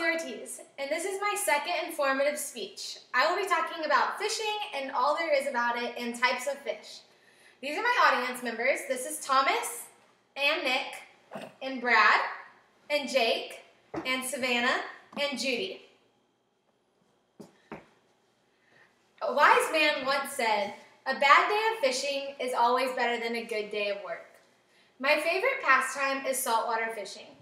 Ortiz, and this is my second informative speech. I will be talking about fishing and all there is about it and types of fish. These are my audience members. This is Thomas and Nick and Brad and Jake and Savannah and Judy. A wise man once said, "A bad day of fishing is always better than a good day of work." My favorite pastime is saltwater fishing.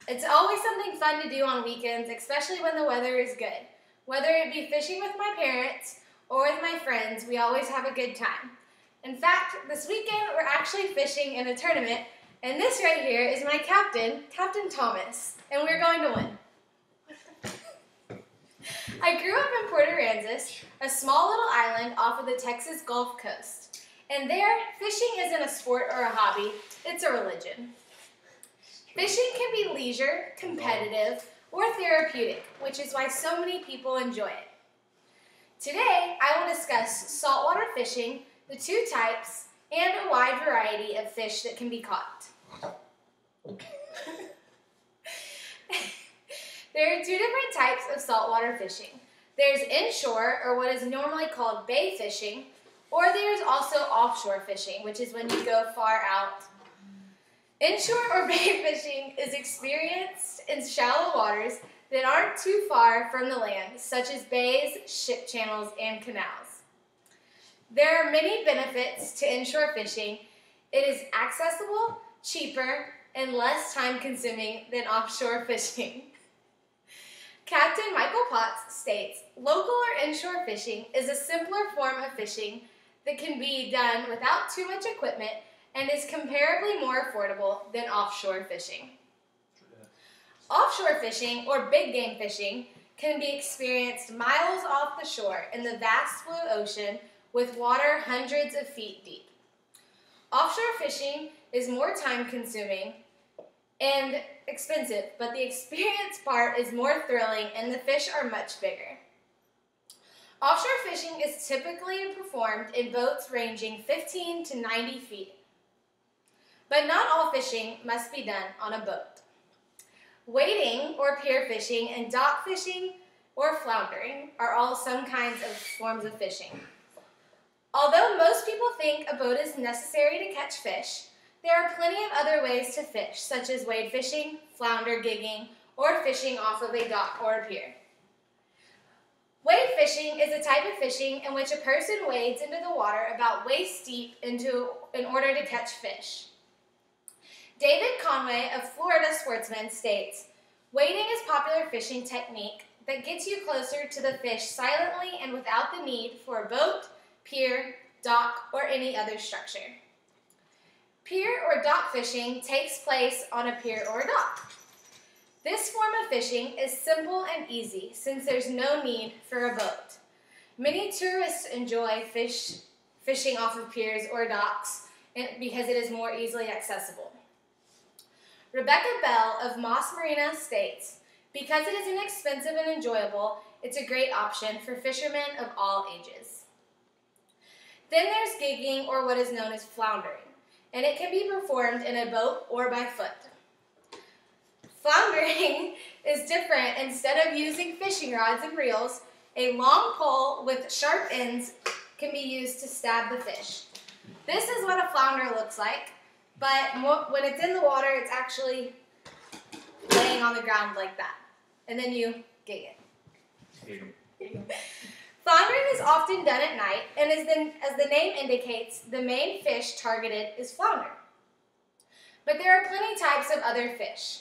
It's always something fun to do on weekends, especially when the weather is good. Whether it be fishing with my parents or with my friends, we always have a good time. In fact, this weekend we're actually fishing in a tournament, and this right here is my captain, Captain Thomas, and we're going to win. I grew up in Puerto Aransas, a small little island off of the Texas Gulf Coast. And there, fishing isn't a sport or a hobby, it's a religion. Fishing can be leisure, competitive, or therapeutic, which is why so many people enjoy it. Today, I will discuss saltwater fishing, the two types, and a wide variety of fish that can be caught. There are two different types of saltwater fishing. There's inshore, or what is normally called bay fishing, or there's also offshore fishing, which is when you go far out. Inshore or bay fishing is experienced in shallow waters that aren't too far from the land, such as bays, ship channels, and canals. There are many benefits to inshore fishing. It is accessible, cheaper, and less time-consuming than offshore fishing. Captain Michael Potts states, "Local or inshore fishing is a simpler form of fishing that can be done without too much equipment and is comparably more affordable than offshore fishing." Offshore fishing, or big game fishing, can be experienced miles off the shore in the vast blue ocean with water hundreds of feet deep. Offshore fishing is more time-consuming and expensive, but the experience part is more thrilling and the fish are much bigger. Offshore fishing is typically performed in boats ranging 15 to 90 feet. But not all fishing must be done on a boat. Wading or pier fishing and dock fishing or floundering are all some kinds of forms of fishing. Although most people think a boat is necessary to catch fish, there are plenty of other ways to fish, such as wade fishing, flounder gigging, or fishing off of a dock or a pier. Wade fishing is a type of fishing in which a person wades into the water about waist deep in order to catch fish. David Conway, a Florida sportsman, states, "Wading is a popular fishing technique that gets you closer to the fish silently and without the need for a boat, pier, dock, or any other structure." Pier or dock fishing takes place on a pier or a dock. This form of fishing is simple and easy since there's no need for a boat. Many tourists enjoy fishing off of piers or docks because it is more easily accessible. Rebecca Bell of Moss Marina states, "Because it is inexpensive and enjoyable, it's a great option for fishermen of all ages." Then there's gigging, or what is known as floundering, and it can be performed in a boat or by foot. Floundering is different. Instead of using fishing rods and reels, a long pole with sharp ends can be used to stab the fish. This is what a flounder looks like, but when it's in the water, it's actually laying on the ground like that, and then you gig it. Floundering is often done at night, and as the name indicates, the main fish targeted is flounder. But there are plenty types of other fish.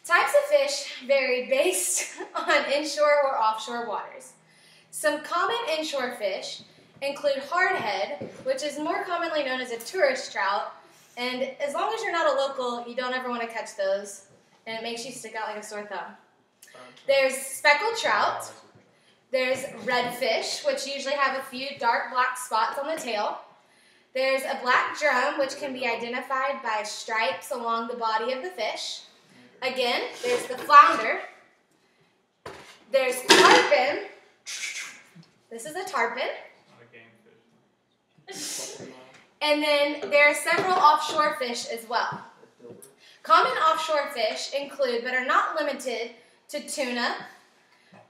Types of fish vary based on inshore or offshore waters. Some common inshore fish include hardhead, which is more commonly known as a tourist trout, and as long as you're not a local, you don't ever want to catch those, and it makes you stick out like a sore thumb. There's speckled trout. There's redfish, which usually have a few dark black spots on the tail. There's a black drum, which can be identified by stripes along the body of the fish. Again, there's the flounder. There's tarpon. This is a tarpon. And then there are several offshore fish as well. Common offshore fish include, but are not limited to tuna,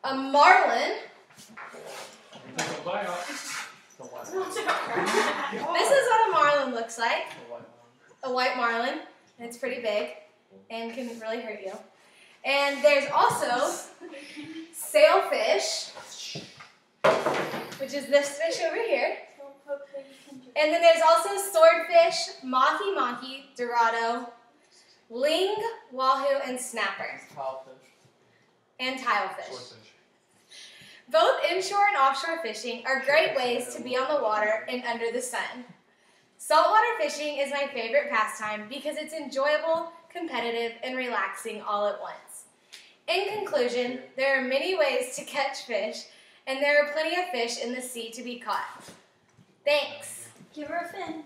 a marlin. This is what a marlin looks like. A white marlin. It's pretty big and can really hurt you. And there's also sailfish, which is this fish over here. And then there's also swordfish, mahi-mahi, dorado, ling, wahoo, and snapper. And tilefish. Both inshore and offshore fishing are great ways to be on the water and under the sun. Saltwater fishing is my favorite pastime because it's enjoyable, competitive, and relaxing all at once. In conclusion, there are many ways to catch fish, and there are plenty of fish in the sea to be caught. Thanks. Give her a fin.